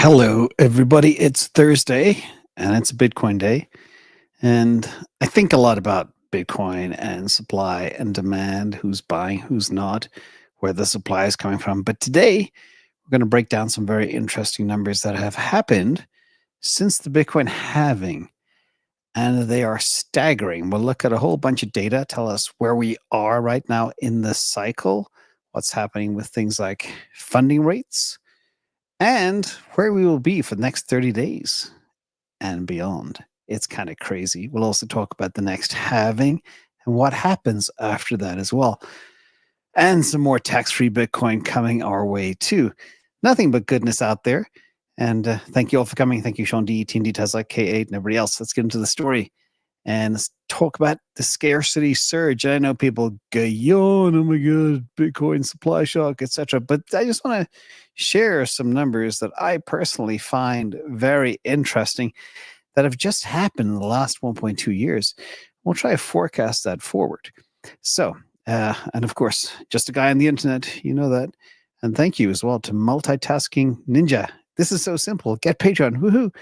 Hello, everybody. It's Thursday and it's Bitcoin Day. And I think a lot about Bitcoin and supply and demand, who's buying, who's not, where the supply is coming from. But today, we're going to break down some very interesting numbers that have happened since the Bitcoin halving. And they are staggering. We'll look at a whole bunch of data, tell us where we are right now in the cycle, what's happening with things like funding rates, and where we will be for the next 30 days and beyond. It's kind of crazy. We'll also talk about the next halving and what happens after that as well. And some more tax-free Bitcoin coming our way too. Nothing but goodness out there. And thank you all for coming. Thank you, Sean D, TND, Tesla, K8, and everybody else. Let's get into the story. And let's talk about the scarcity surge. I know people go, oh my God, Bitcoin supply shock, etc. But I just want to share some numbers that I personally find very interesting that have just happened in the last 1.2 years. We'll try to forecast that forward. So, and of course, just a guy on the internet, you know that. And thank you as well to Multitasking Ninja. This is so simple. Get Patreon. Woohoo.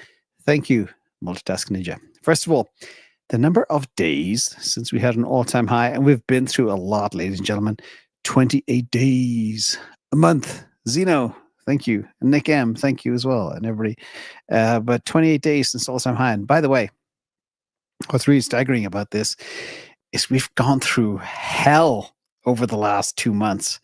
Thank you, Multitasking Ninja. First of all, the number of days since we had an all-time high, and we've been through a lot, ladies and gentlemen, 28 days a month. Zeno, thank you. And Nick M, thank you as well. And everybody. But 28 days since all-time high. And by the way, what's really staggering about this is we've gone through hell over the last 2 months.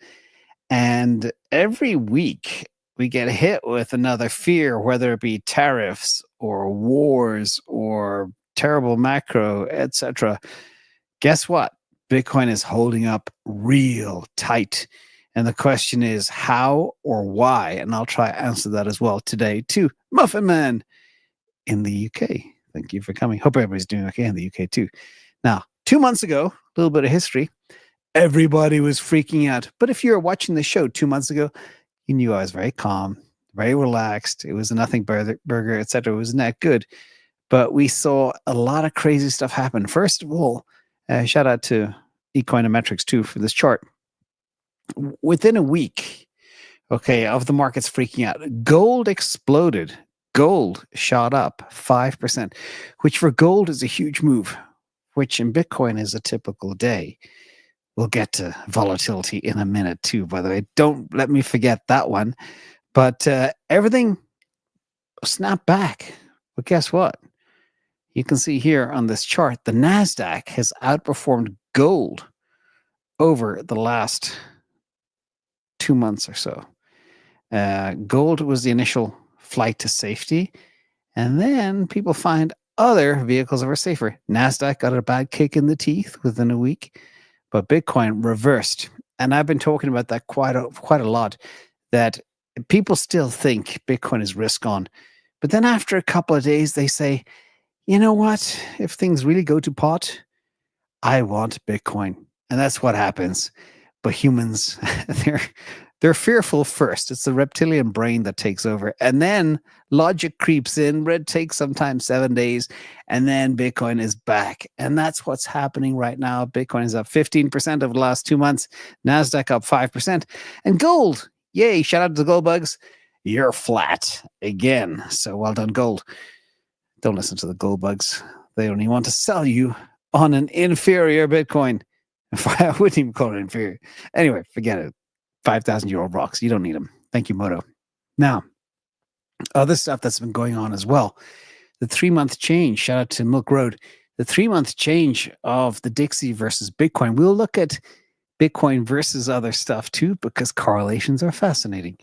And every week we get hit with another fear, whether it be tariffs or wars or terrible macro, etc. Guess what? Bitcoin is holding up real tight. And the question is how or why? And I'll try to answer that as well today too. Muffin Man in the UK. Thank you for coming. Hope everybody's doing okay in the UK too. Now, 2 months ago, a little bit of history, everybody was freaking out. But if you were watching the show 2 months ago, you knew I was very calm, very relaxed. It was a nothing burger, etc. It was not good. But we saw a lot of crazy stuff happen. First of all, shout out to Econometrics too for this chart. Within a week, okay, of the markets freaking out, gold exploded. Gold shot up 5%, which for gold is a huge move, which in Bitcoin is a typical day. We'll get to volatility in a minute too, by the way. Don't let me forget that one. But everything snapped back. But guess what? You can see here on this chart, the NASDAQ has outperformed gold over the last 2 months or so. Gold was the initial flight to safety. And then people find other vehicles that were safer. NASDAQ got a bad kick in the teeth within a week, but Bitcoin reversed. And I've been talking about that quite a lot, that people still think Bitcoin is risk on. But then after a couple of days, they say, you know what? If things really go to pot, I want Bitcoin. And that's what happens. But humans, they're fearful first. It's the reptilian brain that takes over. And then logic creeps in. Red takes sometimes 7 days. And then Bitcoin is back. And that's what's happening right now. Bitcoin is up 15% over the last 2 months. NASDAQ up 5%. And gold, yay, shout out to the gold bugs. You're flat again. So well done, gold. Don't listen to the gold bugs. They only want to sell you on an inferior Bitcoin. I wouldn't even call it inferior. Anyway, forget it. 5,000 euro rocks. You don't need them. Thank you, Moto. Now, other stuff that's been going on as well. The 3-month change. Shout out to Milk Road. The 3-month change of the Dixie versus Bitcoin. We'll look at Bitcoin versus other stuff too, because correlations are fascinating.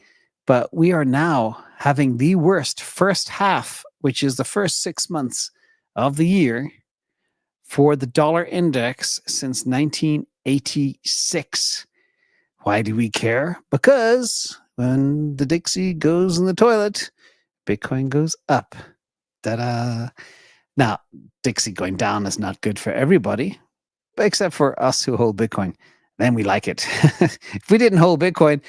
But we are now having the worst first half, which is the first 6 months of the year, for the dollar index since 1986. Why do we care? Because when the Dixie goes in the toilet, Bitcoin goes up. Ta-da! Now, Dixie going down is not good for everybody, except for us who hold Bitcoin. Then we like it. If we didn't hold Bitcoin,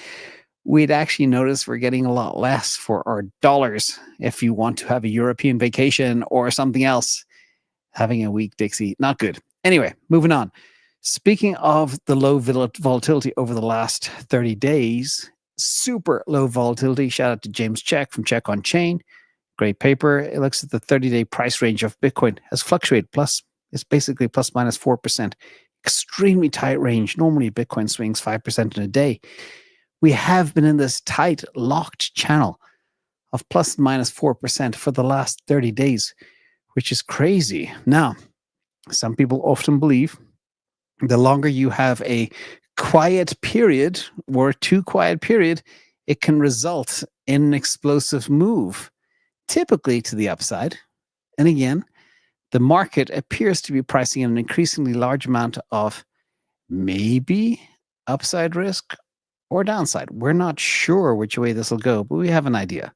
we'd actually notice we're getting a lot less for our dollars. If you want to have a European vacation or something else, having a weak Dixie, not good. Anyway, moving on. Speaking of the low volatility over the last 30 days, super low volatility. Shout out to James Check from Check on Chain. Great paper. It looks at the 30-day price range of Bitcoin has fluctuated it's basically plus minus 4%. Extremely tight range. Normally Bitcoin swings 5% in a day. We have been in this tight locked channel of plus minus 4% for the last 30 days, which is crazy. Now, some people often believe the longer you have a quiet period or too quiet period, it can result in an explosive move, typically to the upside. And again, the market appears to be pricing in an increasingly large amount of maybe upside risk or downside. We're not sure which way this will go, but we have an idea.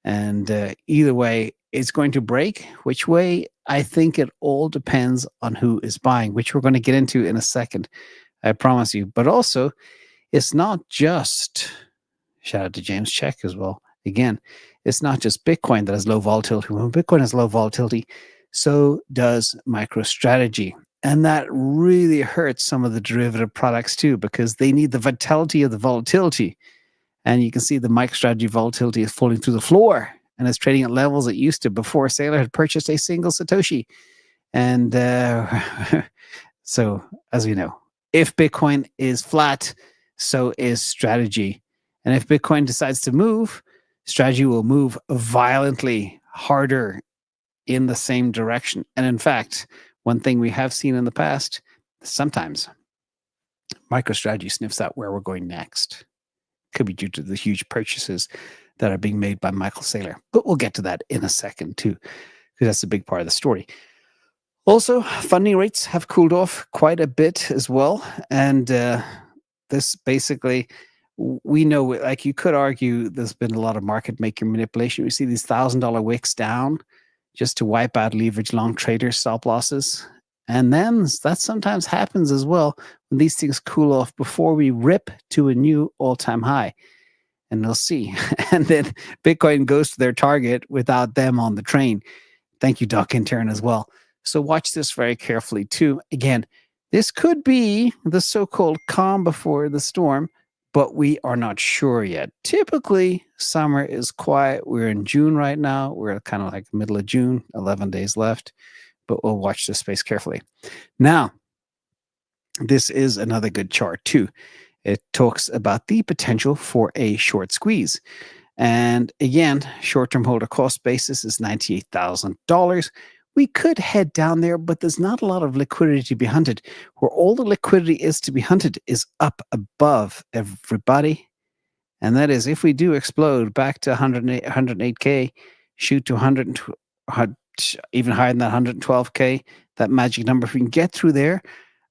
And either way, it's going to break. Which way? I think it all depends on who is buying, which we're going to get into in a second. I promise you. But also, it's not just, shout out to James Check as well. Again, it's not just Bitcoin that has low volatility. When Bitcoin has low volatility, so does MicroStrategy. And that really hurts some of the derivative products too, because they need the vitality of the volatility. And you can see the MicroStrategy volatility is falling through the floor and is trading at levels it used to before Saylor had purchased a single Satoshi. And so, as we know, if Bitcoin is flat, so is strategy. And if Bitcoin decides to move, strategy will move violently harder in the same direction. And in fact, one thing we have seen in the past, sometimes MicroStrategy sniffs out where we're going next. Could be due to the huge purchases that are being made by Michael Saylor. But we'll get to that in a second too, because that's a big part of the story. Also, funding rates have cooled off quite a bit as well. And this basically, we know, like you could argue there's been a lot of market maker manipulation. We see these $1,000 wicks down just to wipe out leverage long trader stop losses. And then that sometimes happens as well when these things cool off before we rip to a new all-time high. And we'll see. And then Bitcoin goes to their target without them on the train. Thank you, Doc Intern, as well. So watch this very carefully too. Again, this could be the so-called calm before the storm, but we are not sure yet. Typically, summer is quiet. We're in June right now. We're kind of like middle of June, 11 days left. But we'll watch this space carefully. Now, this is another good chart too. It talks about the potential for a short squeeze. And again, short-term holder cost basis is $98,000. We could head down there, but there's not a lot of liquidity to be hunted. Where all the liquidity is to be hunted is up above everybody. And that is if we do explode back to 108K, shoot to 100, even higher than that 112K, that magic number, if we can get through there,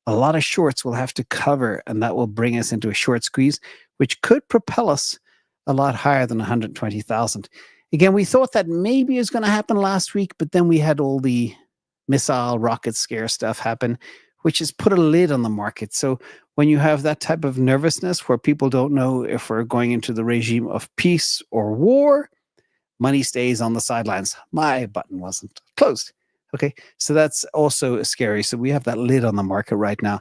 a lot of shorts will have to cover, and that will bring us into a short squeeze, which could propel us a lot higher than 120,000. Again, we thought that maybe it was going to happen last week, but then we had all the missile rocket scare stuff happen, which has put a lid on the market. So when you have that type of nervousness where people don't know if we're going into the regime of peace or war, money stays on the sidelines. My button wasn't closed. Okay, so that's also scary. So we have that lid on the market right now.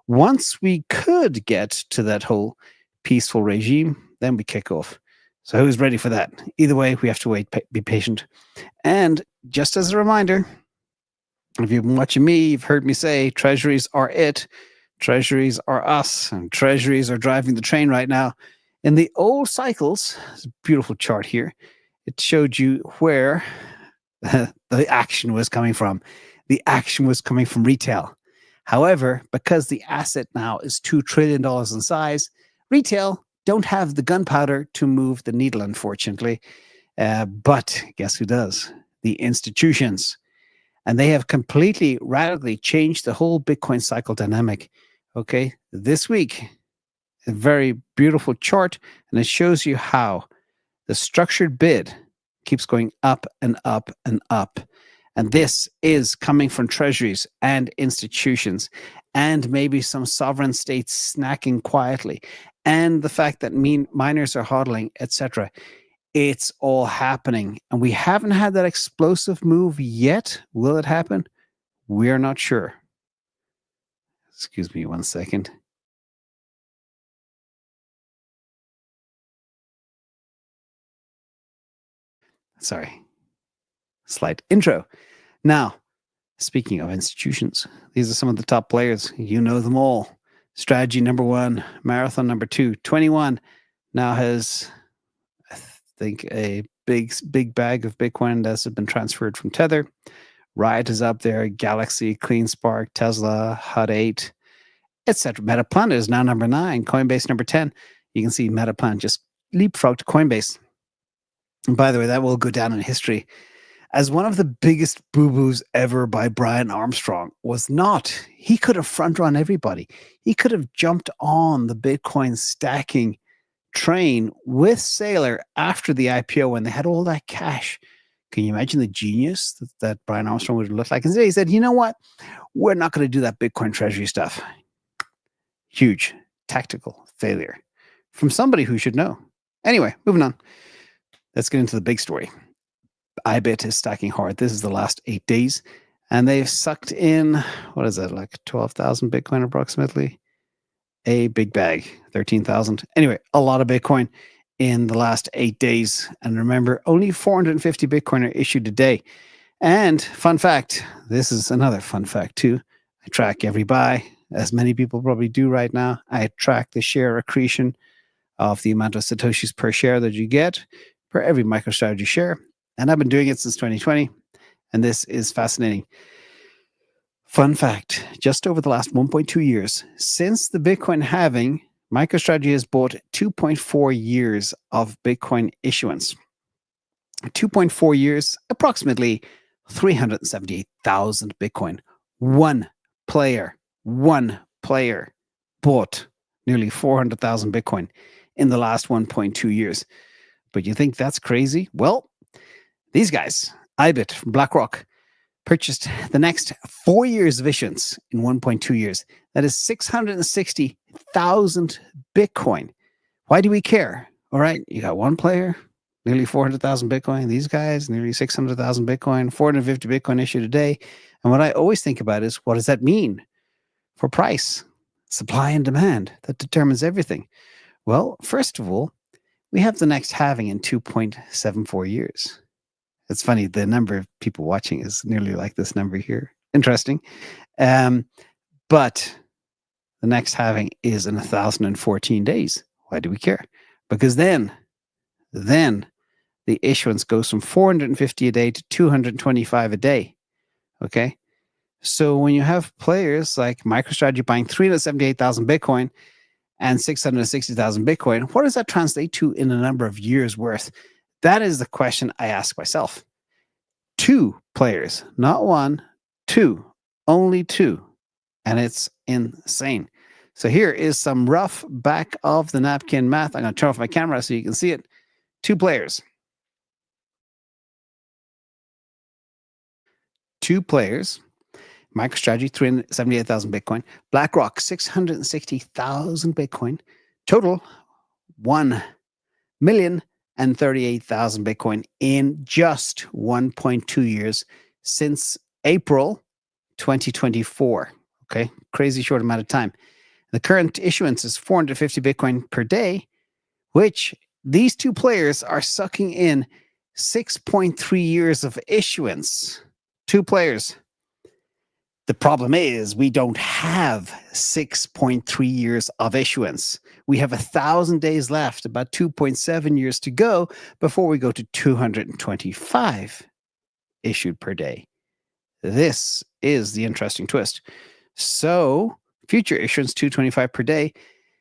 Once we could get to that whole peaceful regime, then we kick off. So who's ready for that? Either way, we have to wait, be patient. And just as a reminder, if you've been watching me, you've heard me say treasuries are it. Treasuries are us, and treasuries are driving the train right now. In the old cycles, it's a beautiful chart here. It showed you where the action was coming from. The action was coming from retail. However, because the asset now is $2 trillion in size, retail don't have the gunpowder to move the needle, unfortunately. But guess who does? The institutions. And they have completely, radically changed the whole Bitcoin cycle dynamic. Okay, this week, a very beautiful chart, and it shows you how the structured bid keeps going up and up and up. And this is coming from treasuries and institutions and maybe some sovereign states snacking quietly. And the fact that miners are hodling, etc. It's all happening. And we haven't had that explosive move yet. Will it happen? We're not sure. Excuse me 1 second. Sorry, slight intro. Now, speaking of institutions, these are some of the top players. You know them all. Strategy number 1, Marathon number 2, 21 now has, I think, a big bag of Bitcoin that has been transferred from Tether. Riot is up there, Galaxy, CleanSpark, Tesla, Hut 8, etc. Metaplanet is now number 9, Coinbase number 10. You can see Metaplanet just leapfrogged Coinbase. And by the way, that will go down in history as one of the biggest boo-boos ever by Brian Armstrong. Was not. He could have front-run everybody. He could have jumped on the Bitcoin stacking train with Saylor after the IPO when they had all that cash. Can you imagine the genius that Brian Armstrong would have looked like? And he said, you know what? We're not going to do that Bitcoin treasury stuff. Huge tactical failure from somebody who should know. Anyway, moving on. Let's get into the big story. IBIT is stacking hard. This is the last 8 days. And they've sucked in, what is that, like 12,000 Bitcoin approximately? A big bag, 13,000. Anyway, a lot of Bitcoin in the last 8 days. And remember, only 450 Bitcoin are issued a day. And fun fact, this is another fun fact too. I track every buy, as many people probably do right now. I track the share accretion of the amount of Satoshis per share that you get per every MicroStrategy share. And I've been doing it since 2020. And this is fascinating. Fun fact, just over the last 1.2 years, since the Bitcoin halving, MicroStrategy has bought 2.4 years of Bitcoin issuance. 2.4 years, approximately 378,000 Bitcoin. One player bought nearly 400,000 Bitcoin in the last 1.2 years. But you think that's crazy? Well, these guys, IBIT from Blackrock, purchased the next 4 years of issuance in 1.2 years. That is 660,000 Bitcoin. Why do we care? All right, you got one player, nearly 400,000 Bitcoin. These guys, nearly 600,000 Bitcoin, 450 Bitcoin issued a day. And what I always think about is, what does that mean for price? Supply and demand. That determines everything. Well, first of all, we have the next halving in 2.74 years. It's funny, the number of people watching is nearly like this number here. Interesting. But the next halving is in 1,014 days. Why do we care? Because then the issuance goes from 450 a day to 225 a day. Okay? So when you have players like MicroStrategy buying 378,000 Bitcoin and 660,000 Bitcoin, what does that translate to in a number of years worth? That is the question I ask myself. 2 players, not 1, 2, only 2. And it's insane. So here is some rough back of the napkin math. I'm going to turn off my camera so you can see it. 2 players. 2 players. MicroStrategy, 378,000 Bitcoin. BlackRock, 660,000 Bitcoin. Total, 1,038,000 Bitcoin in just 1.2 years since April 2024. Okay, crazy short amount of time. The current issuance is 450 Bitcoin per day, which these 2 players are sucking in 6.3 years of issuance. 2 players. The problem is we don't have 6.3 years of issuance. We have 1,000 days left, about 2.7 years to go before we go to 225 issued per day. This is the interesting twist. So future issuance 225 per day,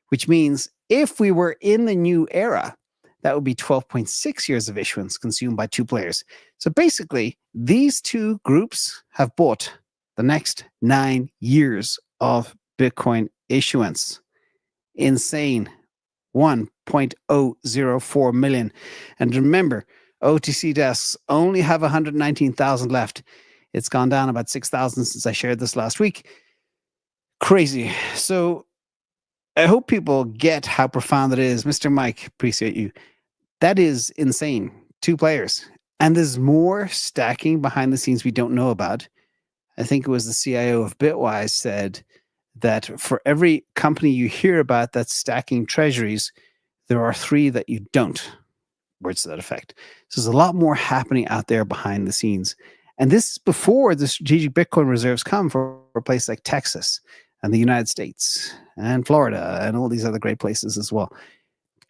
which means if we were in the new era, that would be 12.6 years of issuance consumed by 2 players. So basically, these 2 groups have bought the next 9 years of Bitcoin issuance. Insane. 1.004 million. And remember, OTC desks only have 119,000 left. It's gone down about 6,000 since I shared this last week. Crazy. So I hope people get how profound it is. Mr. Mike, appreciate you. That is insane. 2 players. And there's more stacking behind the scenes we don't know about. I think it was the CIO of Bitwise said that for every company you hear about that's stacking treasuries, there are 3 that you don't. words to that effect. So there's a lot more happening out there behind the scenes. And this is before the strategic Bitcoin reserves come for a place like Texas and the United States and Florida and all these other great places as well.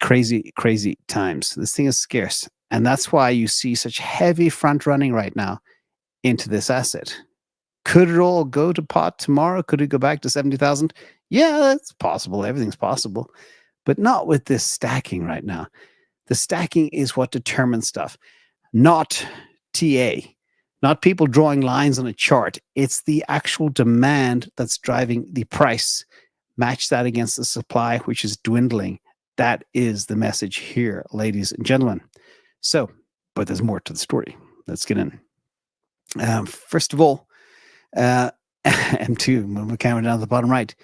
Crazy, crazy times. This thing is scarce. And that's why you see such heavy front running right now into this asset. Could it all go to pot tomorrow? Could it go back to 70,000? Yeah, it's possible. Everything's possible. But not with this stacking right now. The stacking is what determines stuff, not TA, not people drawing lines on a chart. It's the actual demand that's driving the price. Match that against the supply, which is dwindling. That is the message here, ladies and gentlemen. So, but there's more to the story. Let's get in. First of all, M2, move my camera down to the bottom right.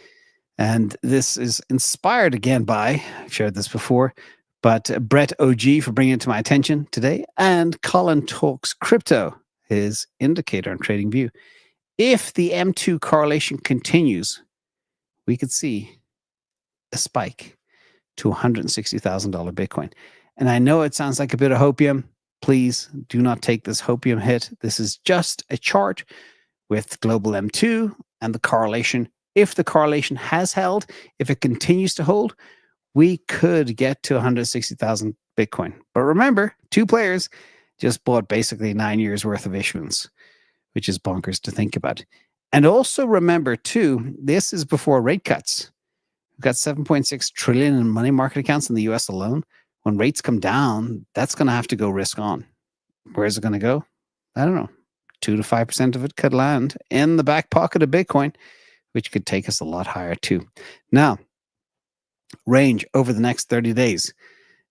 And this is inspired again by, I've shared this before, but Brett OG for bringing it to my attention today, and Colin Talks Crypto, his indicator on TradingView. If the M2 correlation continues, we could see a spike to $160,000 Bitcoin. And I know it sounds like a bit of hopium. Please do not take this hopium hit. This is just a chart with global M2 and the correlation. If the correlation has held, if it continues to hold, we could get to 160,000 Bitcoin. But remember, two players just bought basically 9 years worth of issuance, which is bonkers to think about. And also remember too, this is before rate cuts. We've got 7.6 trillion in money market accounts in the US alone. When rates come down, that's going to have to go risk on. Where is it going to go? I don't know. 2 to 5% of it could land in the back pocket of Bitcoin, which could take us a lot higher too. Now, range over the next 30 days.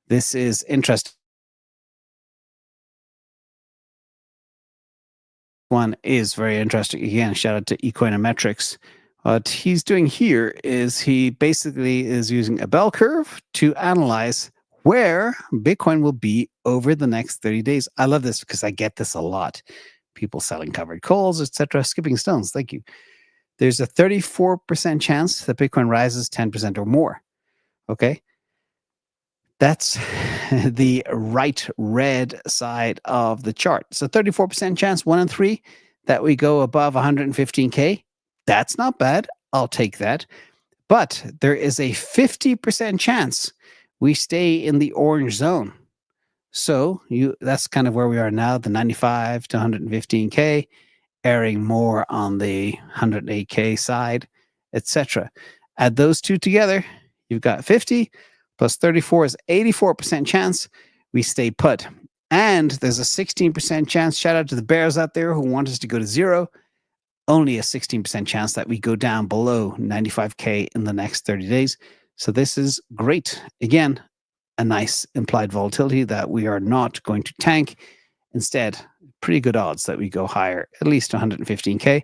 This is interesting. One is very interesting. Again, shout out to Econometrics. What he's doing here is he basically is using a bell curve to analyze where Bitcoin will be over the next 30 days. I love this because I get this a lot. People selling covered calls, etc. Skipping stones. Thank you. There's a 34% chance that Bitcoin rises 10% or more. Okay. That's the right red side of the chart. So 34% chance, 1 in 3, that we go above 115K. That's not bad. I'll take that. But there is a 50% chance we stay in the orange zone. So that's kind of where we are now, the 95 to 115K, erring more on the 108K side, etc. Add those two together, you've got 50 plus 34 is 84% chance we stay put. And there's a 16% chance, shout out to the bears out there who want us to go to zero, only a 16% chance that we go down below 95K in the next 30 days. So this is great. Again, a nice implied volatility that we are not going to tank. Instead, pretty good odds that we go higher, at least 115K.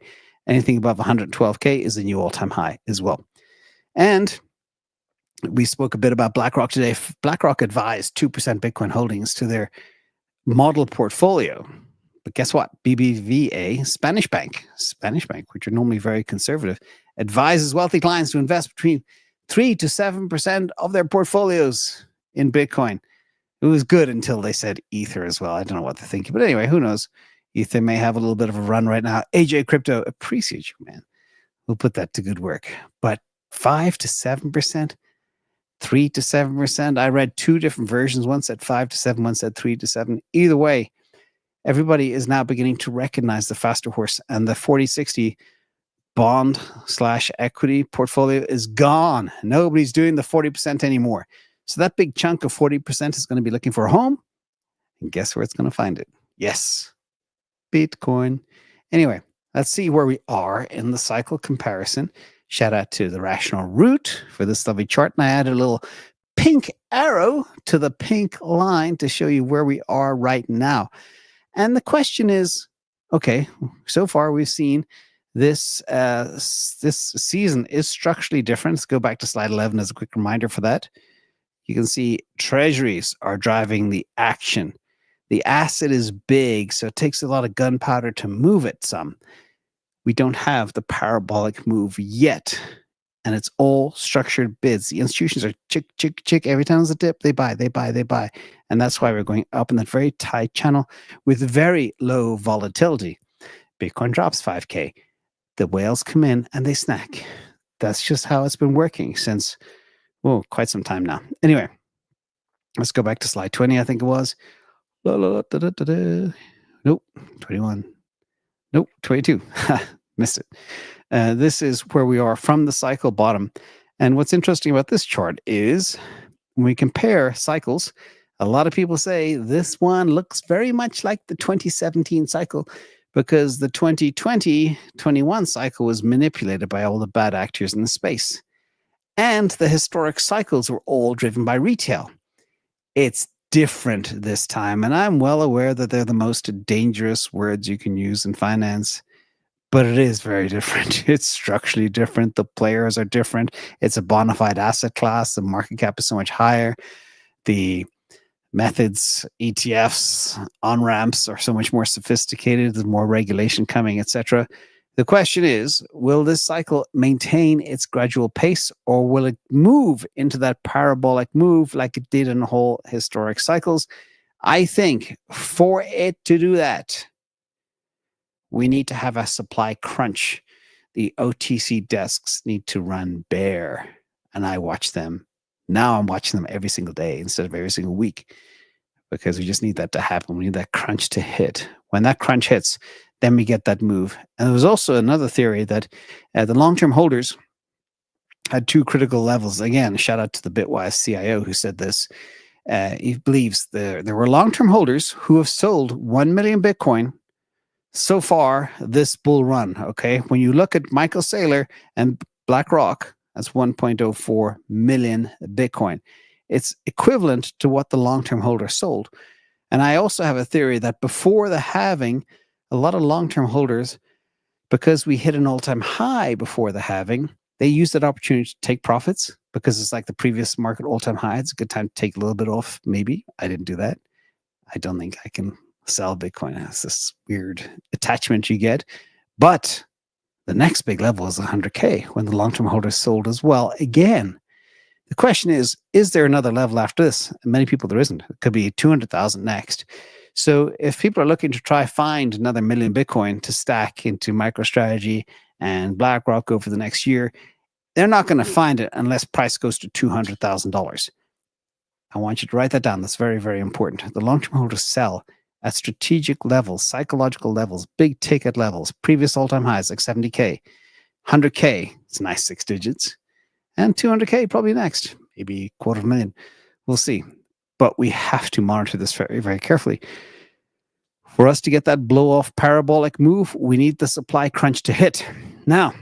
Anything above 112K is a new all-time high as well. And we spoke a bit about Blackrock today. Blackrock advised 2% Bitcoin holdings to their model portfolio. But guess what? BBVA, Spanish bank, which are normally very conservative, advises wealthy clients to invest between 3 to 7% of their portfolios in Bitcoin. It was good until they said Ether as well. I don't know what they're thinking. But anyway, who knows? Ether may have a little bit of a run right now. AJ Crypto, appreciate you, man. We'll put that to good work. But 5 to 7%, 3 to 7%. I read two different versions. One said 5 to 7, one said 3 to 7. Either way, everybody is now beginning to recognize the faster horse, and the 40-60 bond/equity portfolio is gone. Nobody's doing the 40% anymore. So that big chunk of 40% is going to be looking for a home. And guess where it's going to find it? Yes, Bitcoin. Anyway, let's see where we are in the cycle comparison. Shout out to the Rational Root for this lovely chart. And I added a little pink arrow to the pink line to show you where we are right now. And the question is, okay, so far we've seen this season is structurally different. Let's go back to slide 11 as a quick reminder for that. You can see treasuries are driving the action. The asset is big, so it takes a lot of gunpowder to move it some. We don't have the parabolic move yet. and it's all structured bids. The institutions are chick. Every time there's a dip, they buy. And that's why we're going up in that very tight channel with very low volatility. Bitcoin drops 5K. The whales come in and they snack. That's just how it's been working since, quite some time now. Anyway, let's go back to slide 20, I think it was. Nope, 21. Nope, 22. Missed it. This is where we are from the cycle bottom. And what's interesting about this chart is when we compare cycles, a lot of people say this one looks very much like the 2017 cycle because the 2020-21 cycle was manipulated by all the bad actors in the space. And the historic cycles were all driven by retail. It's different this time, and I'm well aware that they're the most dangerous words you can use in finance, but it is very different. It's structurally different. The players are different. It's a bona fide asset class. The market cap is so much higher. The methods, ETFs, on-ramps are so much more sophisticated. There's more regulation coming, etc. The question is, will this cycle maintain its gradual pace, or will it move into that parabolic move like it did in the whole historic cycles? I think for it to do that, we need to have a supply crunch. The OTC desks need to run bare, and I watch them. Now I'm watching them every single day instead of every single week because we just need that to happen. We need that crunch to hit. When that crunch hits, then we get that move. And there was also another theory that the long-term holders had two critical levels. Again, shout out to the Bitwise CIO who said this. He believes there were long-term holders who have sold 1 million Bitcoin so far this bull run. Okay, when you look at Michael Saylor and BlackRock, that's 1.04 million Bitcoin. It's equivalent to what the long-term holder sold. And I also have a theory that before the halving, a lot of long-term holders, because we hit an all-time high before the halving, they used that opportunity to take profits because it's like the previous market all-time high. It's a good time to take a little bit off, maybe. I didn't do that. I don't think I can sell Bitcoin. It's this weird attachment you get. But the next big level is 100K when the long-term holders sold as well. Again, the question is there another level after this? And many people there isn't. It could be 200,000 next. So if people are looking to try find another million Bitcoin to stack into MicroStrategy and BlackRock over the next year, they're not going to find it unless price goes to $200,000. I want you to write that down. That's very, very important. The long-term holders sell at strategic levels, psychological levels, big ticket levels, previous all-time highs like 70K, 100K, it's nice 6 digits, and 200K probably next, maybe $250,000. We'll see. But we have to monitor this very, very carefully. For us to get that blow-off parabolic move, we need the supply crunch to hit. Now,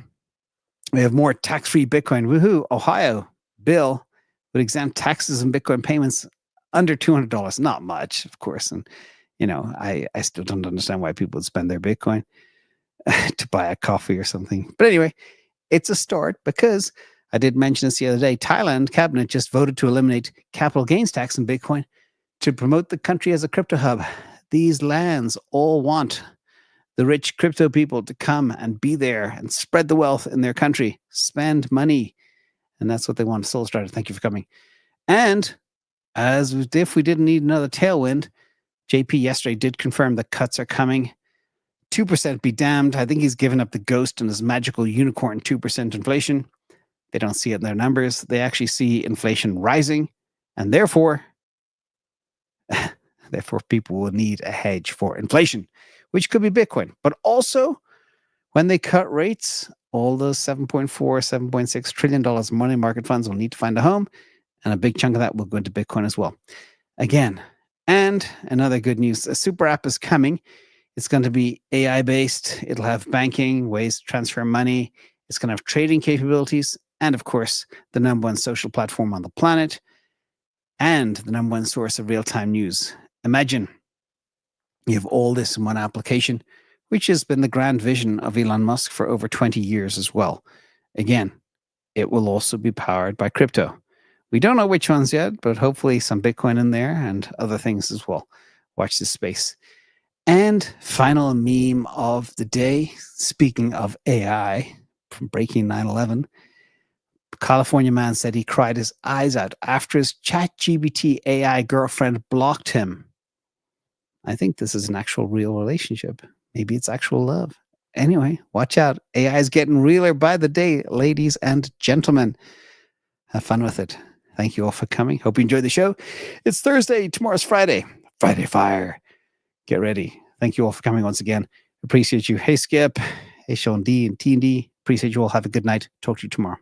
we have more tax-free Bitcoin. Woohoo! Ohio bill would exempt taxes and Bitcoin payments under $200. Not much, of course. And, I still don't understand why people would spend their Bitcoin to buy a coffee or something. But anyway, it's a start because I did mention this the other day. Thailand cabinet just voted to eliminate capital gains tax in Bitcoin to promote the country as a crypto hub. These lands all want the rich crypto people to come and be there and spread the wealth in their country, spend money. And that's what they want. Soul Strider, thank you for coming. And as if we didn't need another tailwind, JP yesterday did confirm that cuts are coming. 2% be damned. I think he's given up the ghost and his magical unicorn 2% inflation. They don't see it in their numbers. They actually see inflation rising. And therefore people will need a hedge for inflation, which could be Bitcoin. But also, when they cut rates, all those $7.4, $7.6 trillion money market funds will need to find a home. And a big chunk of that will go into Bitcoin as well. Again, and another good news, a super app is coming. It's going to be AI-based. It'll have banking, ways to transfer money. It's going to have trading capabilities. And of course, the number one social platform on the planet and the number one source of real-time news. Imagine you have all this in one application, which has been the grand vision of Elon Musk for over 20 years as well. Again, it will also be powered by crypto. We don't know which ones yet, but hopefully some Bitcoin in there and other things as well. Watch this space. And final meme of the day, speaking of AI, from Breaking 9/11, California man said he cried his eyes out after his ChatGPT AI girlfriend blocked him. I think this is an actual real relationship. Maybe it's actual love. Anyway, watch out. AI is getting realer by the day, ladies and gentlemen. Have fun with it. Thank you all for coming. Hope you enjoyed the show. It's Thursday. Tomorrow's Friday. Friday Fire. Get ready. Thank you all for coming once again. Appreciate you. Hey, Skip. Hey, Sean D and T&D. Appreciate you all. Have a good night. Talk to you tomorrow.